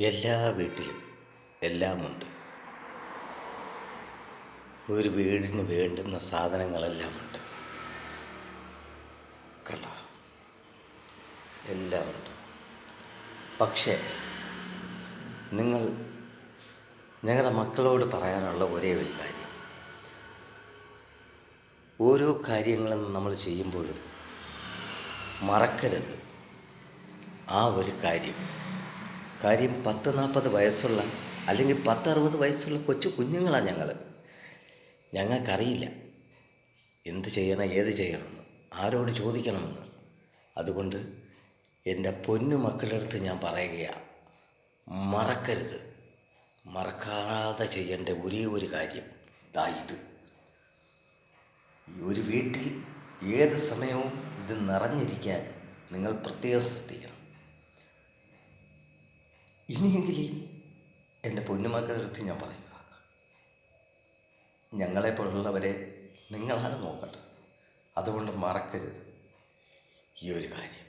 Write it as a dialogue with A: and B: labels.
A: എല്ലാ വീട്ടിലും എല്ലാമുണ്ട്. ഒരു വീടിന് വേണ്ടുന്ന സാധനങ്ങളെല്ലാം ഉണ്ട്. കണ്ടോ, എല്ലാം ഉണ്ട്. പക്ഷേ നിങ്ങൾ ഞങ്ങളുടെ മക്കളോട് പറയാനുള്ള ഒരേ ഒരു കാര്യം, ഓരോ കാര്യങ്ങളും നമ്മൾ ചെയ്യുമ്പോഴും മറക്കരുത് ആ ഒരു കാര്യം. 10-40 വയസ്സുള്ള അല്ലെങ്കിൽ 10-60 വയസ്സുള്ള കൊച്ചു കുഞ്ഞുങ്ങളാണ് ഞങ്ങൾക്കറിയില്ല എന്ത് ചെയ്യണം, ഏത് ചെയ്യണമെന്ന്, ആരോട് ചോദിക്കണമെന്ന്. അതുകൊണ്ട് എൻ്റെ പൊന്നു മക്കളുടെ അടുത്ത് ഞാൻ പറയുകയാണ്, മറക്കരുത്. മറക്കാതെ ചെയ്യേണ്ട ഒരേ ഒരു കാര്യം ഇത്. ഒരു വീട്ടിൽ ഏത് സമയവും ഇത് നിറഞ്ഞിരിക്കാൻ നിങ്ങൾ പ്രത്യേകം ശ്രദ്ധിക്കണം. ഇനിയെങ്കിലും എൻ്റെ പൊന്നുമക്കളുടെ അടുത്ത് ഞാൻ പറയുക, ഞങ്ങളെപ്പോലുള്ളവരെ നിങ്ങളാണ് നോക്കേണ്ടത്. അതുകൊണ്ട് മറക്കരുത് ഈ ഒരു കാര്യം.